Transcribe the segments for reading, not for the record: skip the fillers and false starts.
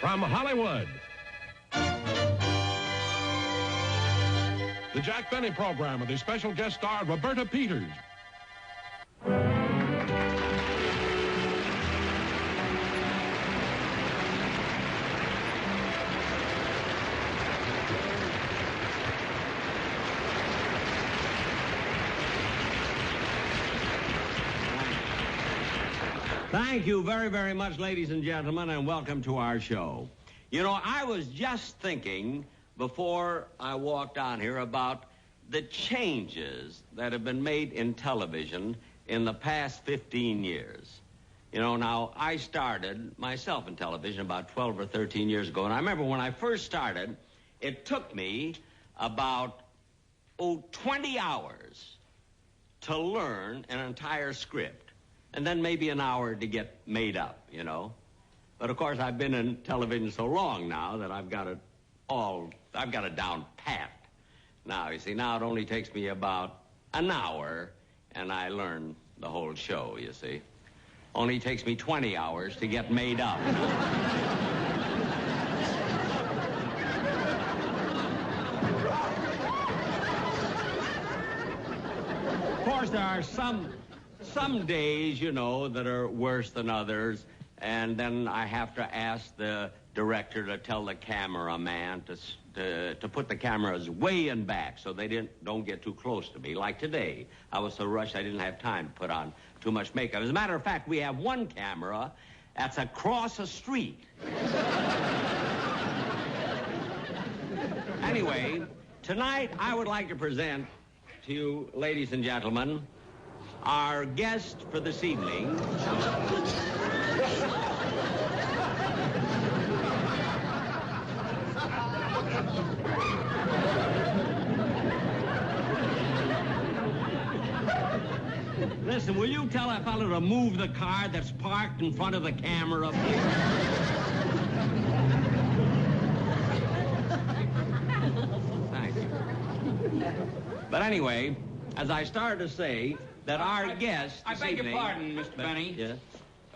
From Hollywood, the Jack Benny Program with his special guest star, Roberta Peters. Thank you very, very much, ladies and gentlemen, and welcome to our show. You know, I was just thinking before I walked on here about the changes that have been made in television in the past 15 years. You know, now, I started myself in television about 12 or 13 years ago, and I remember when I first started, it took me about, 20 hours to learn an entire script. And then maybe an hour to get made up, you know. But, of course, I've been in television so long now that I've got it down pat. Now, you see, now it only takes me about an hour, and I learn the whole show, you see. Only takes me 20 hours to get made up. Of course, there are some days, you know, that are worse than others, and then I have to ask the director to tell the cameraman to put the cameras way in back so they don't get too close to me. Like today, I was so rushed I didn't have time to put on too much makeup. As a matter of fact, we have one camera that's across a street. Anyway, tonight I would like to present to you, ladies and gentlemen, our guest for this evening. Listen, will you tell that fellow to move the car that's parked in front of the camera, please? Thank you. But anyway, as I started to say, that our guest I beg your pardon, Mr. Benny. Yes?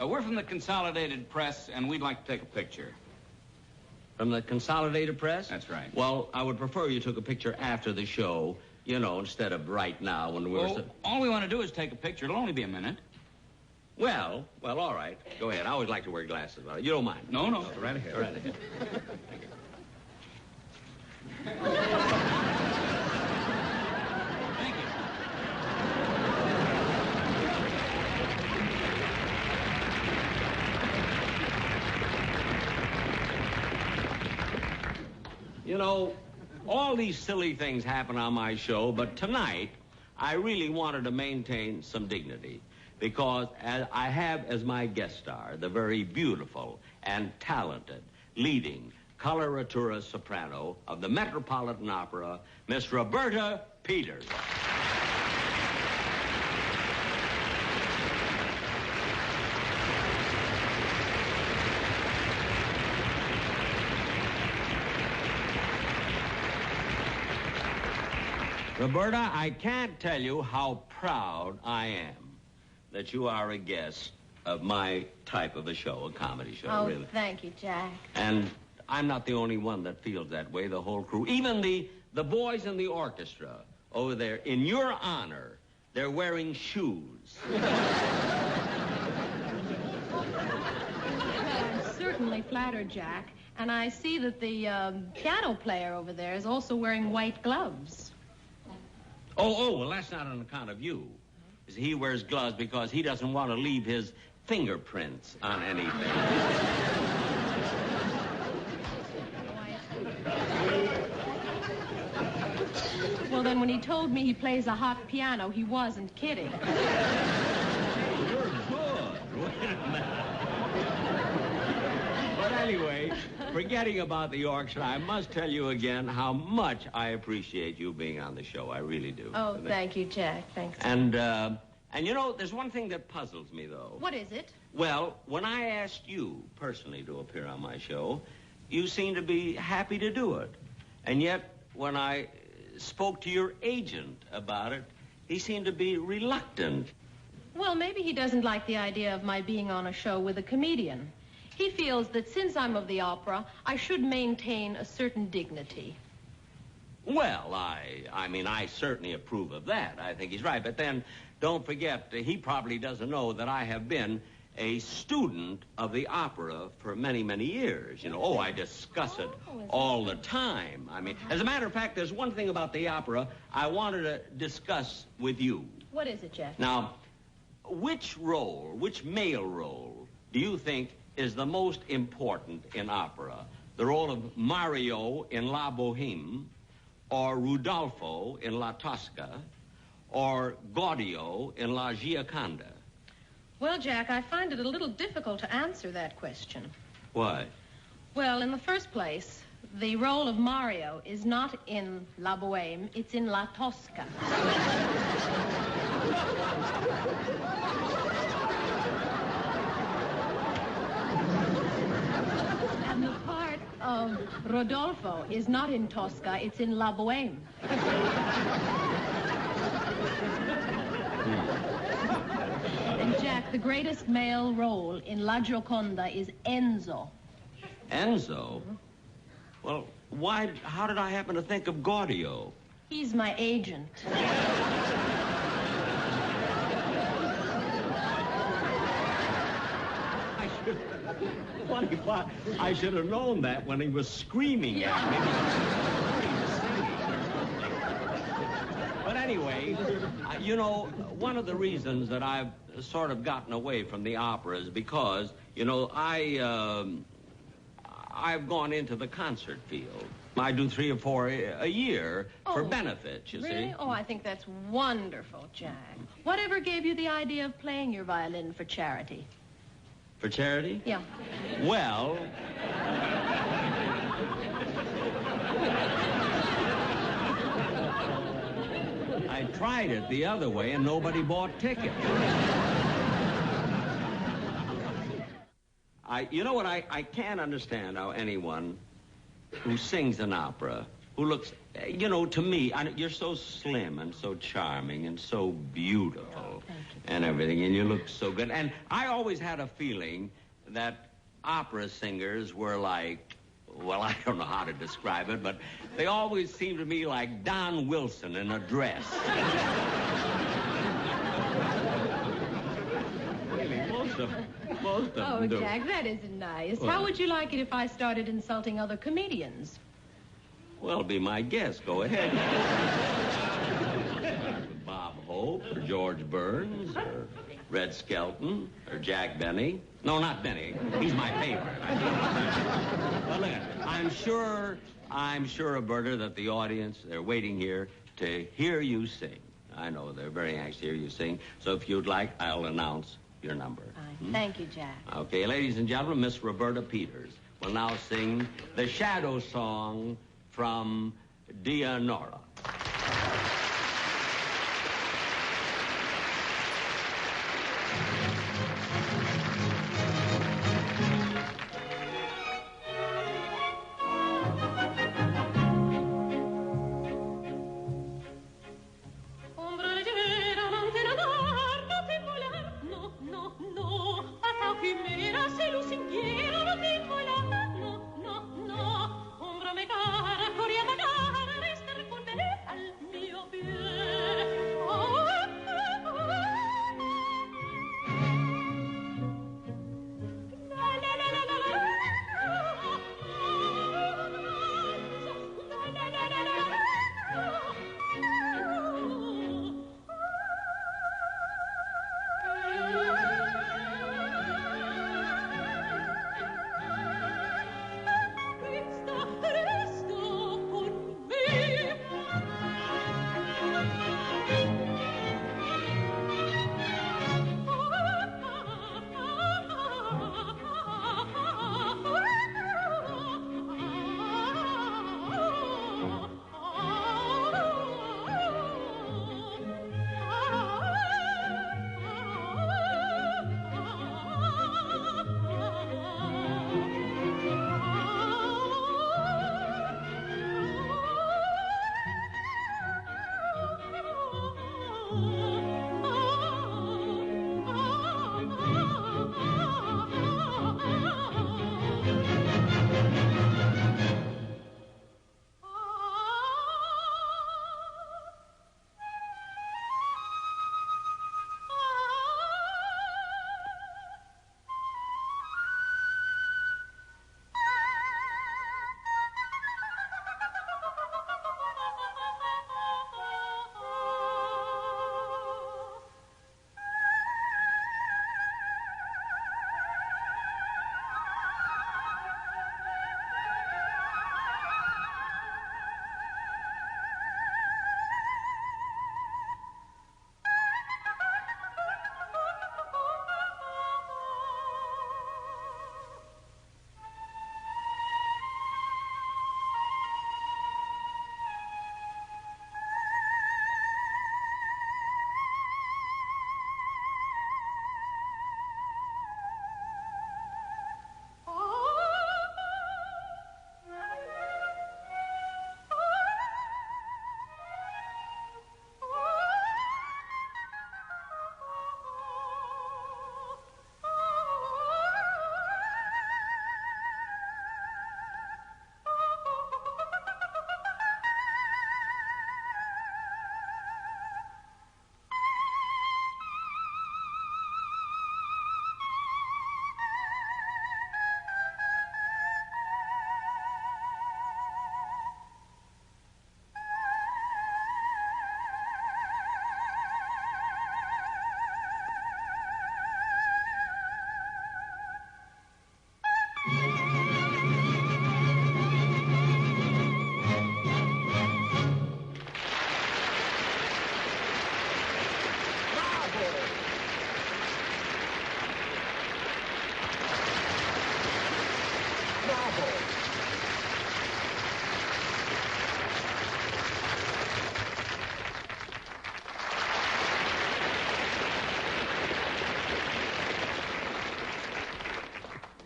We're from the Consolidated Press, and we'd like to take a picture. From the Consolidated Press? That's right. Well, I would prefer you took a picture after the show, you know, instead of right now when we're... Well, all we want to do is take a picture. It'll only be a minute. Well, all right. Go ahead. I always like to wear glasses. You don't mind? No. Go right ahead. Go right ahead. Thank you. Thank you. You know, all these silly things happen on my show, but tonight I really wanted to maintain some dignity because I have as my guest star the very beautiful and talented leading coloratura soprano of the Metropolitan Opera, Miss Roberta Peters. Roberta, I can't tell you how proud I am that you are a guest of my type of a show, a comedy show, Oh, really. thank you, Jack. And I'm not the only one that feels that way, the whole crew. Even the boys in the orchestra over there, in your honor, they're wearing shoes. I'm certainly flattered, Jack. And I see that the piano player over there is also wearing white gloves. Well, that's not on account of you. He wears gloves because he doesn't want to leave his fingerprints on anything. Well, then when he told me he plays a hot piano, he wasn't kidding. You're good. Wait a minute. But anyway, forgetting about the orchestra, I must tell you again how much I appreciate you being on the show. I really do. Oh, thank you, Jack. Thanks. And you know, there's one thing that puzzles me, though. What is it? Well, when I asked you personally to appear on my show, you seemed to be happy to do it. And yet, when I spoke to your agent about it, he seemed to be reluctant. Well, maybe he doesn't like the idea of my being on a show with a comedian. He feels that since I'm of the opera, I should maintain a certain dignity. Well, I certainly approve of that. I think he's right. But then, don't forget, he probably doesn't know that I have been a student of the opera for many, many years. You know, I discuss it all the time. I mean, as a matter of fact, there's one thing about the opera I wanted to discuss with you. What is it, Jack? Now, which male role, do you think is the most important in opera? The role of Mario in La Boheme, or Rudolfo in La Tosca, or Gaudio in La Gioconda? Well, Jack, I find it a little difficult to answer that question. Why? Well, in the first place, the role of Mario is not in La Boheme, it's in La Tosca. And the part of Rodolfo is not in Tosca, it's in La Boheme. And Jack, the greatest male role in La Gioconda is Enzo. Enzo? Well, how did I happen to think of Gaudio? He's my agent. Funny thought. I should have known that when he was screaming at me. But anyway, one of the reasons that I've sort of gotten away from the opera is because, I've gone into the concert field. I do 3 or 4 a year for benefits, you really? see. Oh, I think that's wonderful, Jack. Whatever gave you the idea of playing your violin for charity? For charity? Yeah. Well... I tried it the other way, and nobody bought tickets. I can't understand how anyone who sings an opera, who looks, to me, you're so slim and so charming and so beautiful and everything, and you look so good. And I always had a feeling that opera singers were like, well, I don't know how to describe it, but they always seemed to me like Don Wilson in a dress. Really, most of them do. Jack, that isn't nice. Well, how would you like it if I started insulting other comedians? Well, be my guest. Go ahead. Bob Hope, or George Burns, or Red Skelton, or Jack Benny. No, not Benny. He's my favorite. Well, look, I'm sure, Roberta, that the audience, they're waiting here to hear you sing. I know they're very anxious to hear you sing. So if you'd like, I'll announce your number. Thank you, Jack. Okay, ladies and gentlemen, Miss Roberta Peters will now sing the Shadow Song from Dianora. Ombra me cara, coria da cara, resta con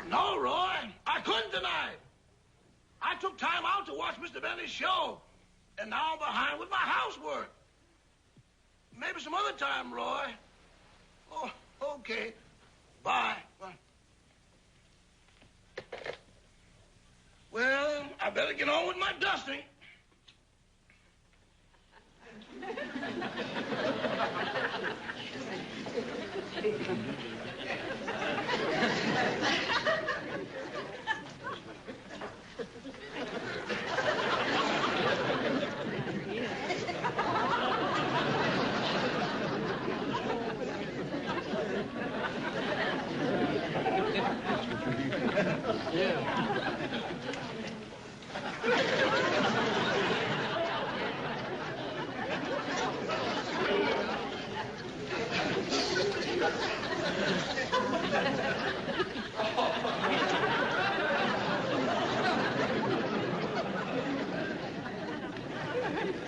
No, Roy, I couldn't deny it. I took time out to watch Mr. Bentley's show, and now I'm behind with my housework. Maybe some other time, Roy. Oh, okay. Bye. Bye. Well, I better get on with my dusting.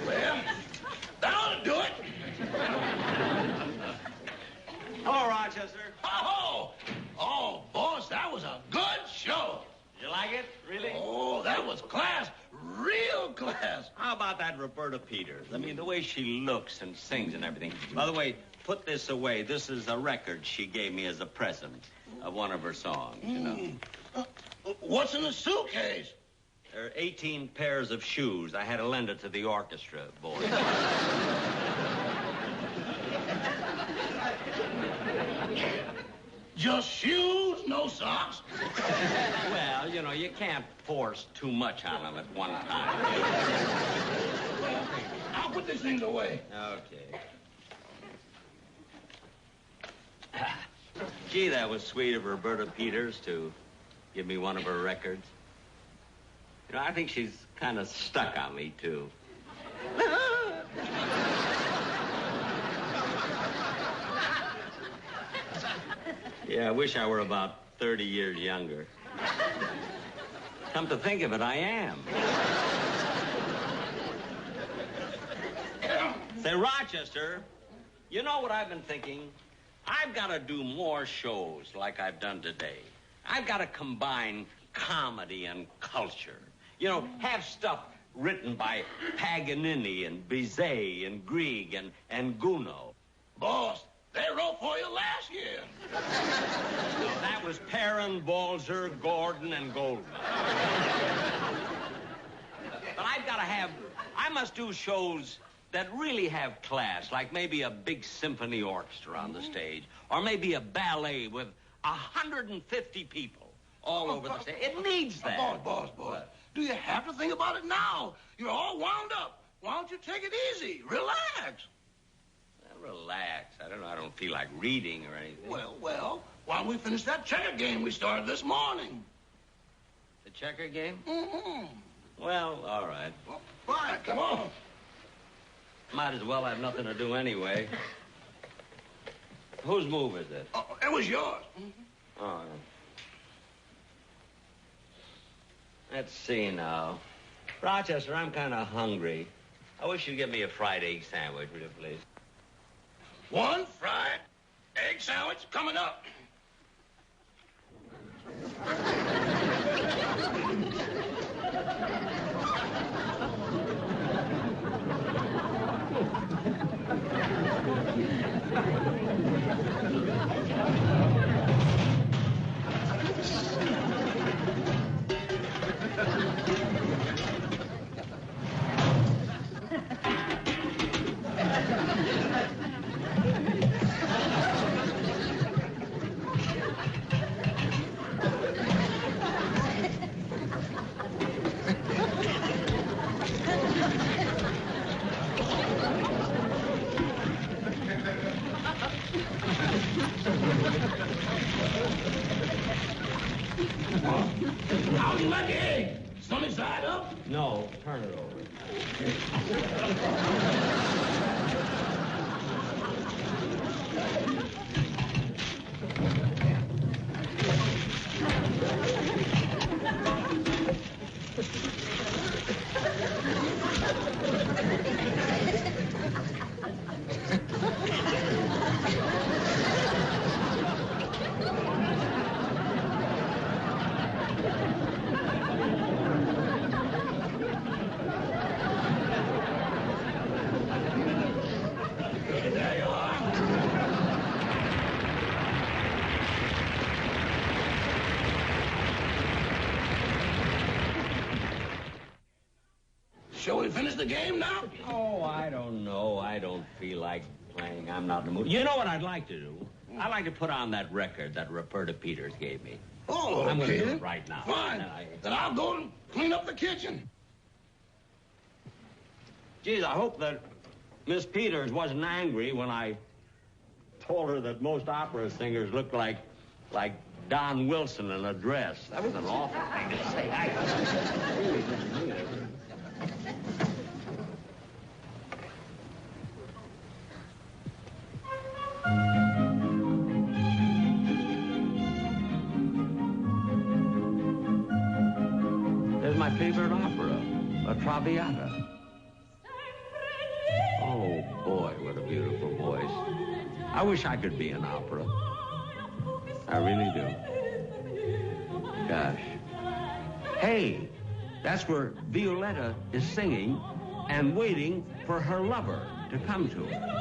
Well, that ought to do it. Hello, Rochester. Oh, boss, that was a good show. You like it? Really? Oh, that was class. Real class. How about that Roberta Peters? I mean, the way she looks and sings and everything. By the way, put this away. This is a record she gave me as a present of one of her songs, you know. What's in the suitcase? There are 18 pairs of shoes. I had to lend it to the orchestra, boy. Just shoes, no socks? Well, you know, you can't force too much on them at one time. I'll put these things away. Okay. Gee, that was sweet of Roberta Peters to give me one of her records. You know, I think she's kind of stuck on me, too. Yeah, I wish I were about 30 years younger. Come to think of it, I am. Say, Rochester, you know what I've been thinking? I've got to do more shows like I've done today. I've got to combine comedy and culture. You know, have stuff written by Paganini and Bizet and Grieg and Gounod. Boss, they wrote for you last year. No, that was Perrin, Balzer, Gordon, and Goldman. But I must do shows that really have class, like maybe a big symphony orchestra on the stage, or maybe a ballet with 150 people all over the stage. It needs that. Boss. Do you have to think about it now? You're all wound up. Why don't you take it easy? Relax. Relax. I don't feel like reading or anything. Well, why don't we finish that checker game we started this morning? The checker game? Mm-hmm. Well, all right. Well, fine, come on. Might as well have nothing to do anyway. Whose move is it? Oh, it was yours. Mm-hmm. Oh. Let's see now. Rochester, I'm kind of hungry. I wish you'd get me a fried egg sandwich, would you, please? One fried egg sandwich coming up. How do you like the egg? Sunny side up? No, turn it over. finish the game now? Oh, I don't know. I don't feel like playing. I'm not in the mood. You know what I'd like to do? I'd like to put on that record that Roberta Peters gave me. Oh, I'm going to okay. do it right now. Fine. Then I'll go and clean up the kitchen. Geez, I hope that Miss Peters wasn't angry when I told her that most opera singers look like Don Wilson in a dress. That was an awful thing to say. There's my favorite opera, La Traviata. Oh, boy, what a beautiful voice. I wish I could be an opera. I really do. Gosh. Hey, that's where Violetta is singing and waiting for her lover to come to her.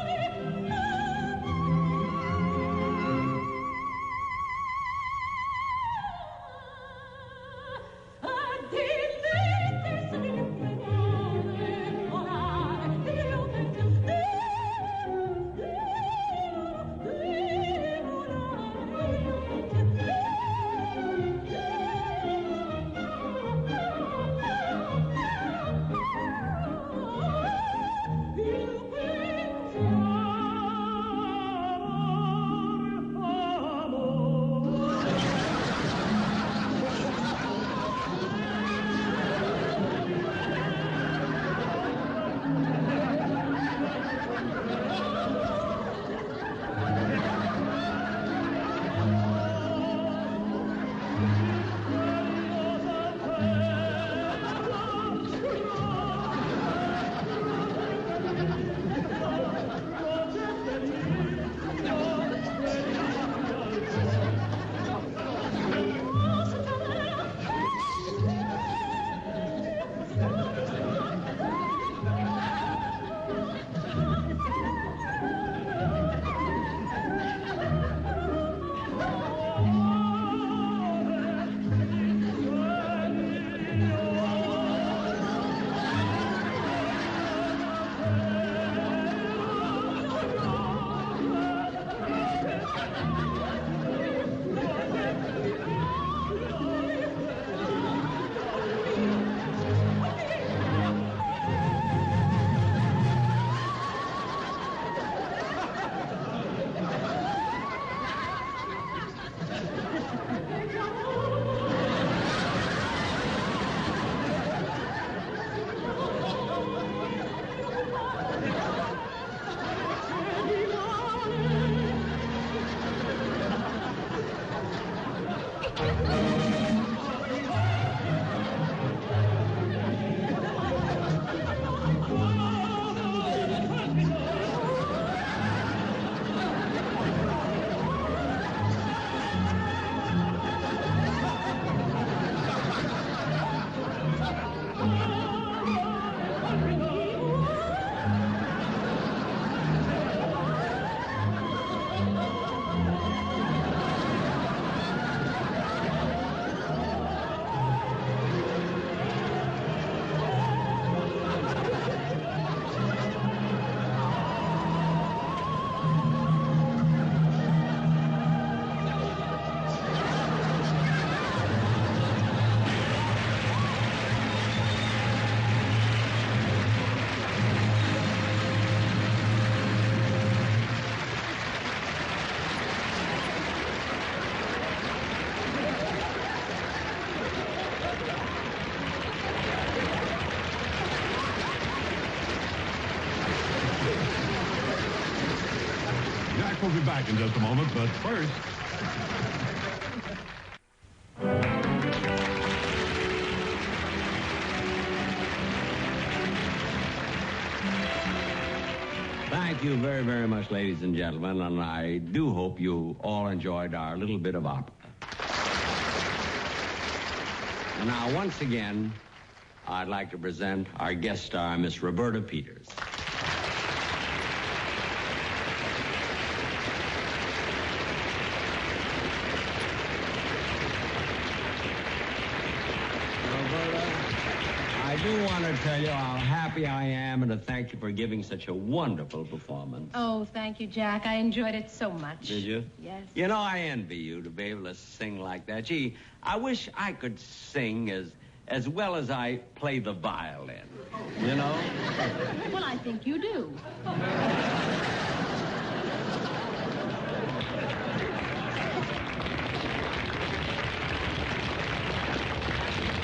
We'll be back in just a moment, but first... Thank you very, very much, ladies and gentlemen, and I do hope you all enjoyed our little bit of opera. And now, once again, I'd like to present our guest star, Miss Roberta Peters. I do want to tell you how happy happy I am and to thank you for giving such a wonderful performance. Oh, thank you, Jack. I enjoyed it so much. Did you? Yes. You know, I envy you to be able to sing like that. Gee, I wish I could sing as well as I play the violin. You know? Well, I think you do.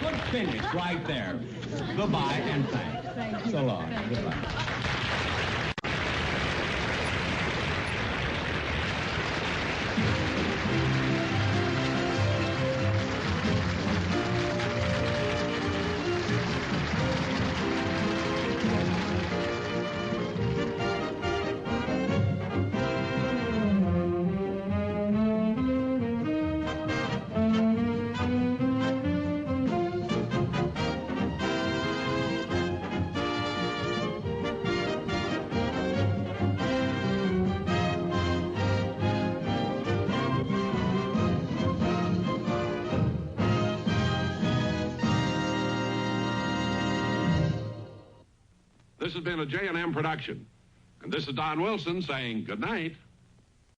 Good finish right there. Goodbye and thanks. Thank you. So long. Thank you. Goodbye. This has been a J&M production. And this is Don Wilson saying good night.